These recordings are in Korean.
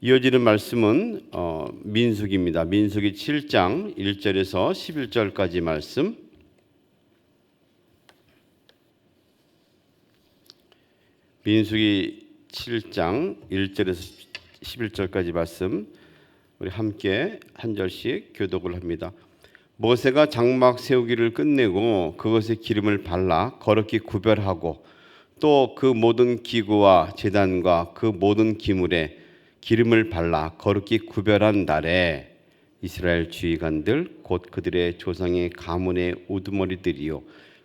이어지는 말씀은 민수기입니다. 민수기 7장 1절에서 11절까지 말씀. 민수기 7장 1절에서 11절까지 말씀 우리 함께 한 절씩 교독을 합니다. 모세가 장막 세우기를 끝내고 그것에 기름을 발라 거룩히 구별하고 또 그 모든 기구와 제단과 그 모든 기물에 기름을 발라 거룩히 구별한 날에 이스라엘 지휘관들 곧 그들의 조상의 가문의 우두머리들이요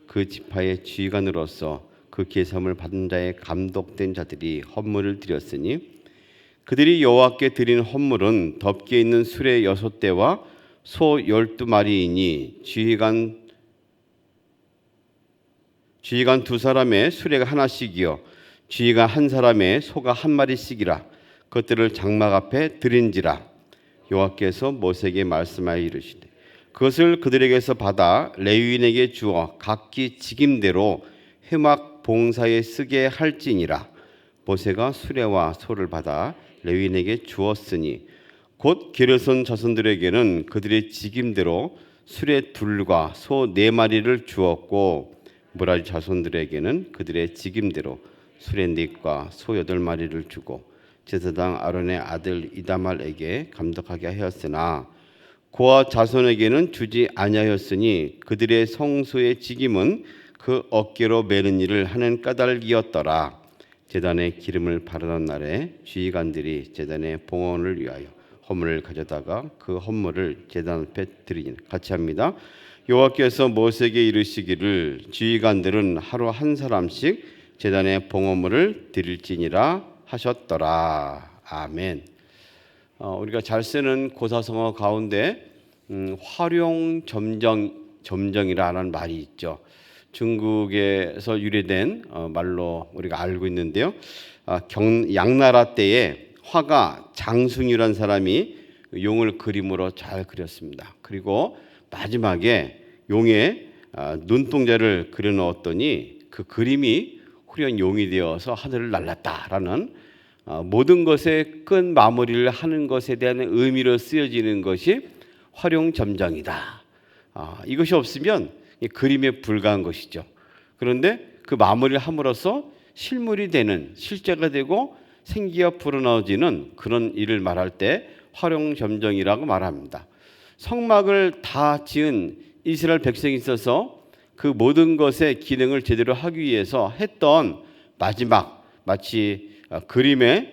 그 지파의 지휘관으로서 그 계명을 받은 자의 감독된 자들이 헌물을 드렸으니 그들이 여호와께 드린 헌물은 덮개 있는 수레 6대와 소 12마리이니 지휘관 2사람의 수레가 하나씩이요 지휘관 한 사람의 소가 한 마리씩이라 그것들을 장막 앞에 드린지라. 여호와께서 모세에게 말씀하여 이르시되 그것을 그들에게서 받아 레위인에게 주어 각기 직임대로 회막 봉사에 쓰게 할지니라. 모세가 수레와 소를 받아 레위인에게 주었으니 곧 게르손 자손들에게는 그들의 직임대로 수레 2과 소 4마리를 주었고 므라리 자손들에게는 그들의 직임대로 수레 4과 소 8마리를 주고 제사장 아론의 아들 이다말에게 감독하게 하였으나 그와 자손에게는 주지 아니하였으니 그들의 성소의 직임은 그 어깨로 매는 일을 하는 까닭이었더라. 제단에 기름을 바르던 날에 지휘관들이 제단의 봉헌을 위하여 헌물을 가져다가 그 헌물을 제단 앞에 드리니 같이 합니다. 여호와께서 모세에게 이르시기를 지휘관들은 하루 한 사람씩 제단의 봉헌물을 드릴지니라 하셨더라. 아멘. 우리가 잘 쓰는 고사성어 가운데 활용점정이라는 말이 있죠. 중국에서 유래된 말로 우리가 알고 있는데요. 양나라 때에 화가 장순이라는 사람이 용을 그림으로 잘 그렸습니다. 그리고 마지막에 용의 눈동자를 그려 넣었더니 그 그림이 후련 용이 되어서 하늘을 날랐다라는 모든 것의 끝 마무리를 하는 것에 대한 의미로 쓰여지는 것이 활용점정이다. 이것이 없으면 그림에 불과한 것이죠. 그런데 그 마무리를 함으로써 실물이 되는 실제가 되고 생기가 불어넣어지는 그런 일을 말할 때 활용점정이라고 말합니다. 성막을 다 지은 이스라엘 백성이 있어서 그 모든 것의 기능을 제대로 하기 위해서 했던 마지막 마치 그림에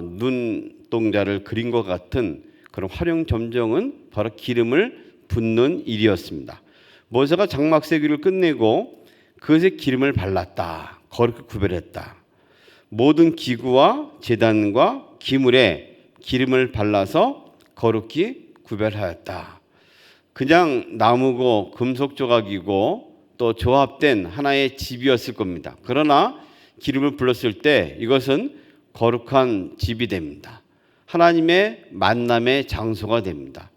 눈동자를 그린 것 같은 그런 활용점정은 바로 기름을 붓는 일이었습니다. 모세가 장막 세기를 끝내고 그것에 기름을 발랐다. 거룩히 구별했다. 모든 기구와 제단과 기물에 기름을 발라서 거룩히 구별하였다. 그냥 나무고 금속 조각이고 또 조합된 하나의 집이었을 겁니다. 그러나 기름을 불렀을 때 이것은 거룩한 집이 됩니다. 하나님의 만남의 장소가 됩니다.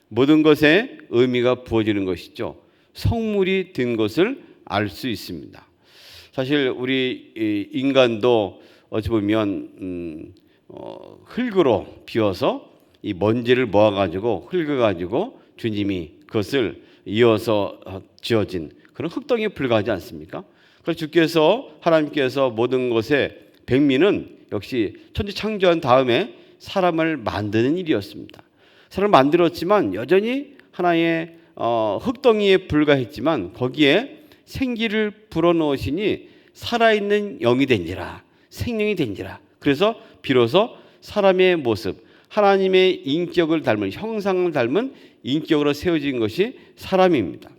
모든 것에 의미가 부어지는 것이죠. 성물이 된 것을 알 수 있습니다. 사실 우리 인간도 어찌 보면 흙으로 비워서 이 먼지를 모아가지고 흙어가지고 주님이 그것을 이어서 지어진 그런 흙덩이에 불과하지 않습니까? 그래서 주께서 하나님께서 모든 것의 백미는 역시 천지 창조한 다음에 사람을 만드는 일이었습니다. 사람을 만들었지만 여전히 하나의 흙덩이에 불과했지만 거기에 생기를 불어넣으시니 살아있는 영이 된지라 생명이 된지라. 그래서 비로소 사람의 모습 하나님의 인격을 닮은 형상을 닮은 인격으로 세워진 것이 사람입니다.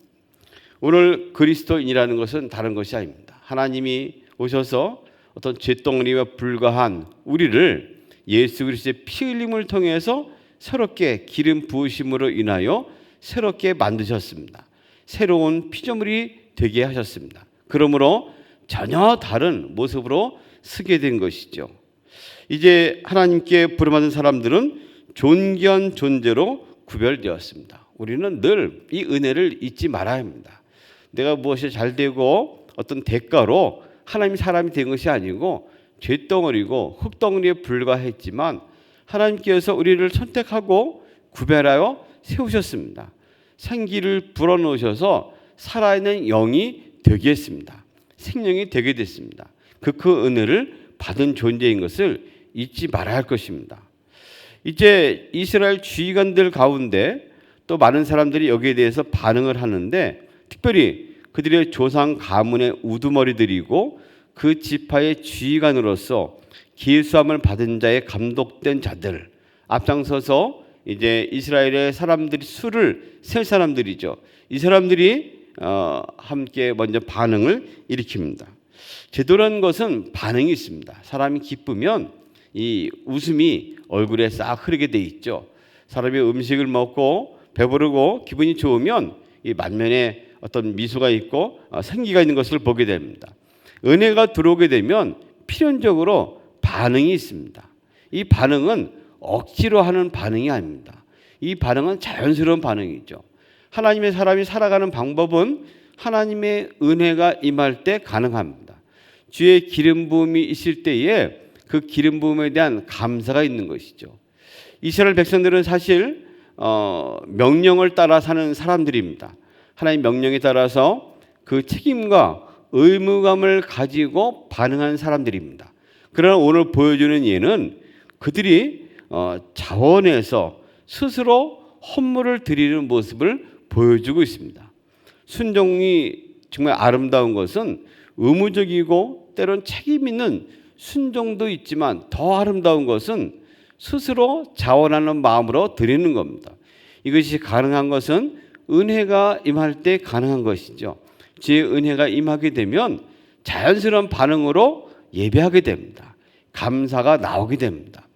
오늘 그리스도인이라는 것은 다른 것이 아닙니다. 하나님이 오셔서 어떤 잿덩어리와 불과한 우리를 예수 그리스도의 피 흘림을 통해서 새롭게 기름 부으심으로 인하여 새롭게 만드셨습니다. 새로운 피조물이 되게 하셨습니다. 그러므로 전혀 다른 모습으로 서게 된 것이죠. 이제 하나님께 부름받은 사람들은 존귀한 존재로 구별되었습니다. 우리는 늘 이 은혜를 잊지 말아야 합니다. 내가 무엇이 잘 되고 어떤 대가로 하나님이 사람이 된 것이 아니고 잿덩어리고 흙덩어리에 불과했지만 하나님께서 우리를 선택하고 구별하여 세우셨습니다. 생기를 불어넣으셔서 살아있는 영이 되게 했습니다. 생명이 되게 됐습니다. 그 은혜를 받은 존재인 것을 잊지 말아야 할 것입니다. 이제 이스라엘 지휘관들 가운데 또 많은 사람들이 여기에 대해서 반응을 하는데, 특별히 그들의 조상 가문의 우두머리들이고 그 지파의 지휘관으로서 기회수함을 받은 자에 감독된 자들, 앞장서서 이제 이스라엘의 사람들이 수를 셀 사람들이죠. 이 사람들이 함께 먼저 반응을 일으킵니다. 제도라는 것은 반응이 있습니다. 사람이 기쁘면 이 웃음이 얼굴에 싹 흐르게 돼 있죠. 사람이 음식을 먹고 배부르고 기분이 좋으면 이 만면에 어떤 미소가 있고 생기가 있는 것을 보게 됩니다. 은혜가 들어오게 되면 필연적으로 반응이 있습니다. 이 반응은 억지로 하는 반응이 아닙니다. 이 반응은 자연스러운 반응이죠. 하나님의 사람이 살아가는 방법은 하나님의 은혜가 임할 때 가능합니다. 주의 기름 부음이 있을 때에 그 기름 부음에 대한 감사가 있는 것이죠. 이스라엘 백성들은 사실 명령을 따라 사는 사람들입니다. 하나님 명령에 따라서 그 책임과 의무감을 가지고 반응한 사람들입니다. 그러나 오늘 보여주는 예는 그들이 자원해서 스스로 헌물을 드리는 모습을 보여주고 있습니다. 순종이 정말 아름다운 것은 의무적이고 때론 책임 있는 순종도 있지만, 더 아름다운 것은 스스로 자원하는 마음으로 드리는 겁니다. 이것이 가능한 것은 은혜가 임할 때 가능한 것이죠. 주의 은혜가 임하게 되면 자연스러운 반응으로 예배하게 됩니다. 감사가 나오게 됩니다.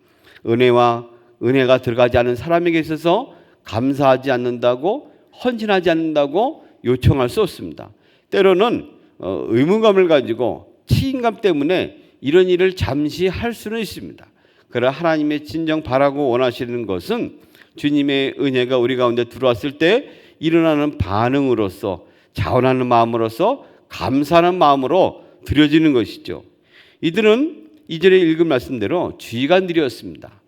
은혜가 들어가지 않은 사람에게 있어서 감사하지 않는다고, 헌신하지 않는다고 요청할 수 없습니다. 때로는 의무감을 가지고 책임감 때문에 이런 일을 잠시 할 수는 있습니다. 그러나 하나님의 진정 바라고 원하시는 것은 주님의 은혜가 우리 가운데 들어왔을 때 일어나는 반응으로서, 자원하는 마음으로서, 감사하는 마음으로 드려지는 것이죠. 이들은 이전에 읽은 말씀대로 지휘관들이었습니다.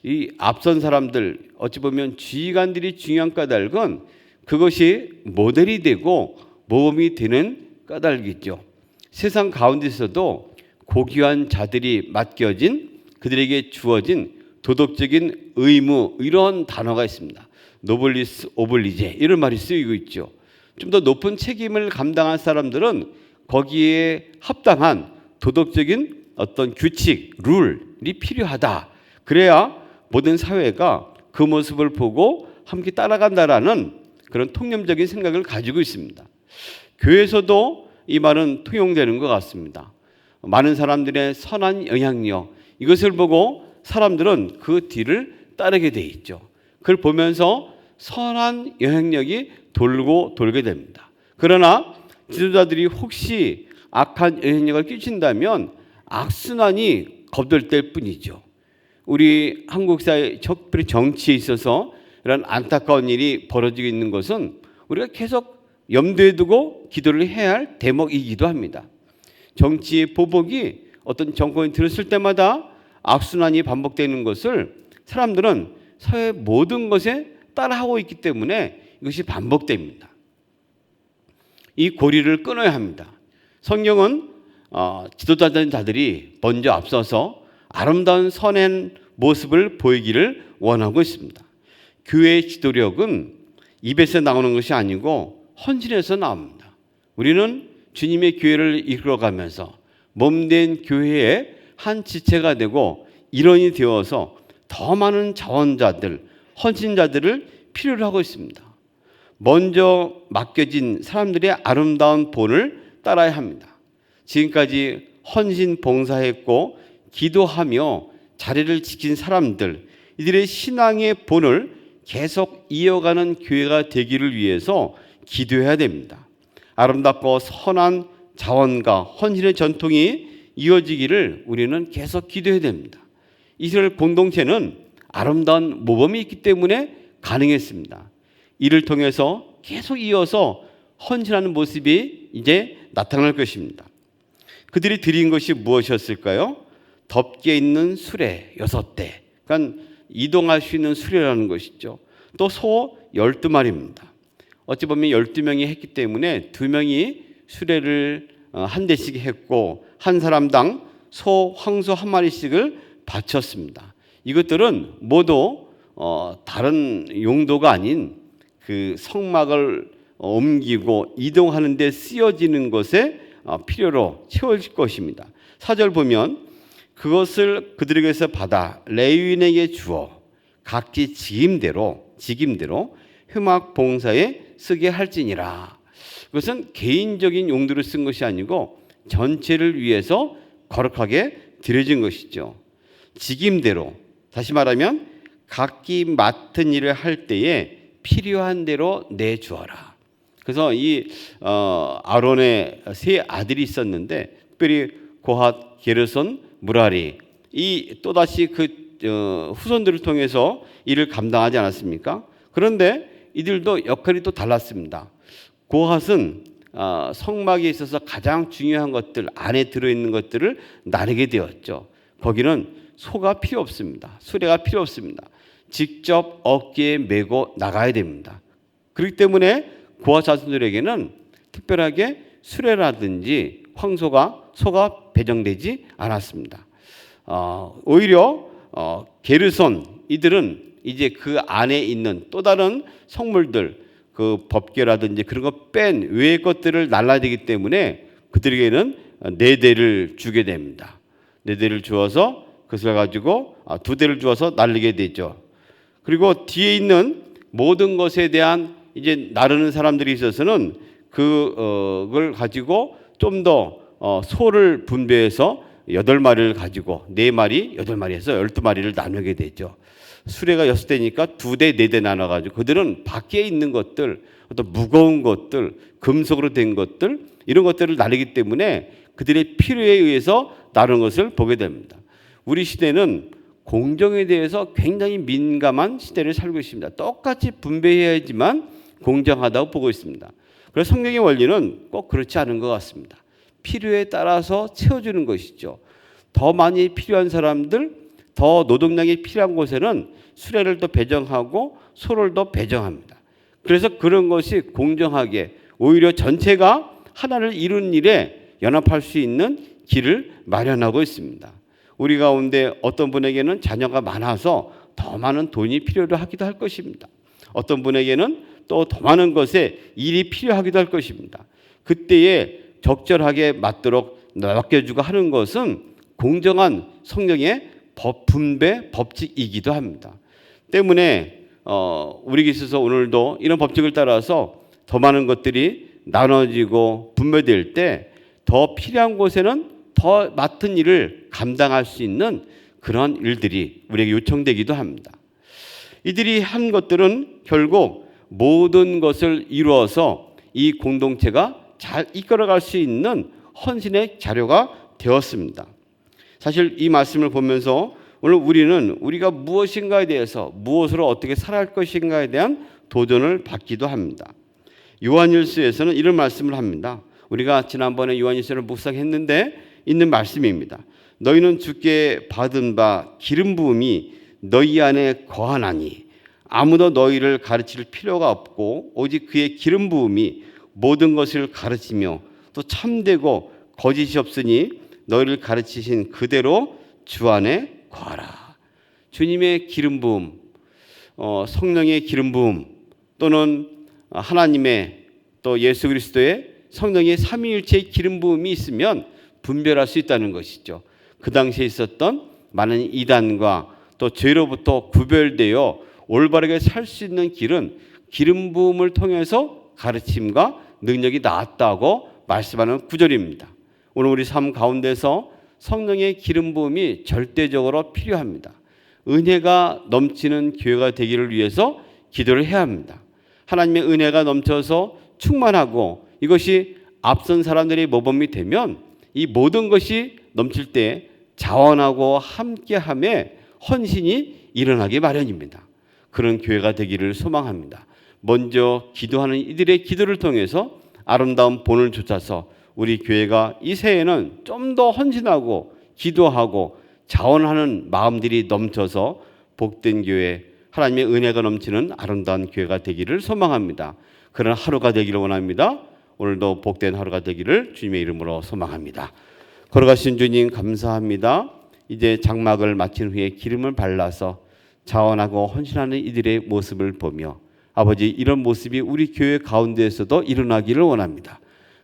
이 앞선 사람들, 어찌 보면 지휘관들이 중요한 까닭은 그것이 모델이 되고 모범이 되는 까닭이죠. 세상 가운데서도 고귀한 자들이 맡겨진, 그들에게 주어진 도덕적인 의무, 이런 단어가 있습니다. 노블리스 오블리제, 이런 말이 쓰이고 있죠. 좀 더 높은 책임을 감당한 사람들은 거기에 합당한 도덕적인 어떤 규칙, 룰이 필요하다. 그래야 모든 사회가 그 모습을 보고 함께 따라간다라는 그런 통념적인 생각을 가지고 있습니다. 교회에서도 이 말은 통용되는 것 같습니다. 많은 사람들의 선한 영향력, 이것을 보고 사람들은 그 뒤를 따르게 돼 있죠. 그걸 보면서 선한 영향력이 돌게 됩니다. 그러나 지도자들이 혹시 악한 영향력을 끼친다면 악순환이 거듭될 뿐이죠. 우리 한국 사회, 특별히 정치에 있어서 이런 안타까운 일이 벌어지고 있는 것은 우리가 계속 염두에 두고 기도를 해야 할 대목이기도 합니다. 정치의 보복이 어떤 정권이 들었을 때마다 악순환이 반복되는 것을 사람들은 사회 모든 것에 따라하고 있기 때문에 이것이 반복됩니다. 이 고리를 끊어야 합니다. 성경은 지도자된 자들이 먼저 앞서서 아름다운 선한 모습을 보이기를 원하고 있습니다. 교회의 지도력은 입에서 나오는 것이 아니고 헌신에서 나옵니다. 우리는 주님의 교회를 이끌어가면서 몸된 교회의 한 지체가 되고 일원이 되어서 더 많은 자원자들, 헌신자들을 필요로 하고 있습니다. 먼저 맡겨진 사람들의 아름다운 본을 따라야 합니다. 지금까지 헌신 봉사했고 기도하며 자리를 지킨 사람들, 이들의 신앙의 본을 계속 이어가는 교회가 되기를 위해서 기도해야 됩니다. 아름답고 선한 자원과 헌신의 전통이 이어지기를 우리는 계속 기도해야 됩니다. 이스라엘 공동체는 아름다운 모범이 있기 때문에 가능했습니다. 이를 통해서 계속 이어서 헌신하는 모습이 이제 나타날 것입니다. 그들이 드린 것이 무엇이었을까요? 덮개 있는 수레 6대, 그러니까 이동할 수 있는 수레라는 것이죠. 또 소 12마리입니다. 어찌 보면 12명이 했기 때문에 2명이 수레를 한 대씩 했고 한 사람당 소, 황소 한 마리씩을 바쳤습니다. 이것들은 모두 다른 용도가 아닌 그 성막을 옮기고 이동하는 데 쓰여지는 것에 필요로 채워질 것입니다. 4절 보면 그것을 그들에게서 받아 레위인에게 주어 각기 직임대로 회막 봉사에 쓰게 할지니라. 그것은 개인적인 용도로 쓴 것이 아니고 전체를 위해서 거룩하게 드려진 것이죠. 직임대로, 다시 말하면 각기 맡은 일을 할 때에 필요한 대로 내주어라. 그래서 이 아론의 세 아들이 있었는데 특별히 고핫, 게르손, 무라리, 이 또다시 그 후손들을 통해서 일을 감당하지 않았습니까? 그런데 이들도 역할이 또 달랐습니다. 고핫은 성막에 있어서 가장 중요한 것들, 안에 들어있는 것들을 나르게 되었죠. 거기는 소가 필요 없습니다. 수레가 필요 없습니다. 직접 어깨에 메고 나가야 됩니다. 그렇기 때문에 고핫 자손들에게는 특별하게 수레라든지 소가 배정되지 않았습니다. 오히려 게르손, 이들은 이제 그 안에 있는 또 다른 성물들, 그 법궤라든지 그런 거 뺀 외의 것들을 날라야 되기 때문에 그들에게는 4대를 주게 됩니다. 4대를 주어서 그것을 가지고 2대를 주어서 날리게 되죠. 그리고 뒤에 있는 모든 것에 대한 이제 나르는 사람들이 있어서는 그걸 가지고 좀 더 소를 분배해서 8마리를 가지고 4마리, 8마리에서 12마리를 나누게 되죠. 수레가 6대니까 2대, 4대 나눠가지고 그들은 밖에 있는 것들, 어떤 무거운 것들, 금속으로 된 것들, 이런 것들을 나르기 때문에 그들의 필요에 의해서 나르는 것을 보게 됩니다. 우리 시대는 공정에 대해서 굉장히 민감한 시대를 살고 있습니다. 똑같이 분배해야지만 공정하다고 보고 있습니다. 그래서 성경의 원리는 꼭 그렇지 않은 것 같습니다. 필요에 따라서 채워주는 것이죠. 더 많이 필요한 사람들, 더 노동량이 필요한 곳에는 수레를 더 배정하고 소를 더 배정합니다. 그래서 그런 것이 공정하게 오히려 전체가 하나를 이루는 일에 연합할 수 있는 길을 마련하고 있습니다. 우리 가운데 어떤 분에게는 자녀가 많아서 더 많은 돈이 필요로 하기도 할 것입니다. 어떤 분에게는 또 더 많은 것에 일이 필요하기도 할 것입니다. 그때에 적절하게 맞도록 맡겨주고 하는 것은 공정한 성령의 분배 법칙이기도 합니다. 때문에 우리에게 있어서 오늘도 이런 법칙을 따라서 더 많은 것들이 나눠지고 분배될 때 더 필요한 곳에는 더 맡은 일을 감당할 수 있는 그런 일들이 우리에게 요청되기도 합니다. 이들이 한 것들은 결국 모든 것을 이루어서 이 공동체가 잘 이끌어갈 수 있는 헌신의 자료가 되었습니다. 사실 이 말씀을 보면서 오늘 우리는 우리가 무엇인가에 대해서 무엇으로 어떻게 살아야 할 것인가에 대한 도전을 받기도 합니다. 요한일서에서는 이런 말씀을 합니다. 우리가 지난번에 요한일서를 묵상했는데 있는 말씀입니다. 너희는 주께 받은 바 기름 부음이 너희 안에 거하나니 아무도 너희를 가르칠 필요가 없고 오직 그의 기름 부음이 모든 것을 가르치며 또 참되고 거짓이 없으니 너희를 가르치신 그대로 주 안에 거하라. 주님의 기름 부음, 성령의 기름 부음 또는 하나님의 또 예수 그리스도의 성령의 삼위일체의 기름 부음이 있으면 분별할 수 있다는 것이죠. 그 당시에 있었던 많은 이단과 또 죄로부터 구별되어 올바르게 살 수 있는 길은 기름 부음을 통해서 가르침과 능력이 나왔다고 말씀하는 구절입니다. 오늘 우리 삶 가운데서 성령의 기름 부음이 절대적으로 필요합니다. 은혜가 넘치는 교회가 되기를 위해서 기도를 해야 합니다. 하나님의 은혜가 넘쳐서 충만하고 이것이 앞선 사람들의 모범이 되면 이 모든 것이 넘칠 때 자원하고 함께함에 헌신이 일어나기 마련입니다. 그런 교회가 되기를 소망합니다. 먼저 기도하는 이들의 기도를 통해서 아름다운 본을 쫓아서 우리 교회가 이 새해에는 좀 더 헌신하고 기도하고 자원하는 마음들이 넘쳐서 복된 교회, 하나님의 은혜가 넘치는 아름다운 교회가 되기를 소망합니다. 그런 하루가 되기를 원합니다. 오늘도 복된 하루가 되기를 주님의 이름으로 소망합니다. 걸어가신 주님 감사합니다. 이제 장막을 마친 후에 기름을 발라서 자원하고 헌신하는 이들의 모습을 보며 아버지, 이런 모습이 우리 교회 가운데에서도 일어나기를 원합니다.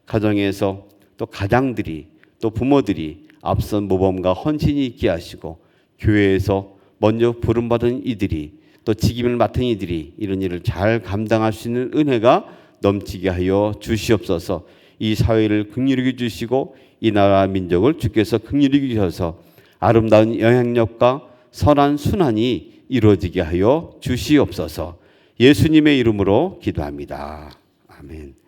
가정에서 또 가장들이 또 부모들이 앞선 모범과 헌신이 있게 하시고 교회에서 먼저 부름받은 이들이 또 직임을 맡은 이들이 이런 일을 잘 감당할 수 있는 은혜가 넘치게 하여 주시옵소서. 이 사회를 긍휼히 여겨 주시고 이 나라 민족을 주께서 긍휼히 여겨 주셔서 아름다운 영향력과 선한 순환이 이루어지게 하여 주시옵소서. 예수님의 이름으로 기도합니다. 아멘.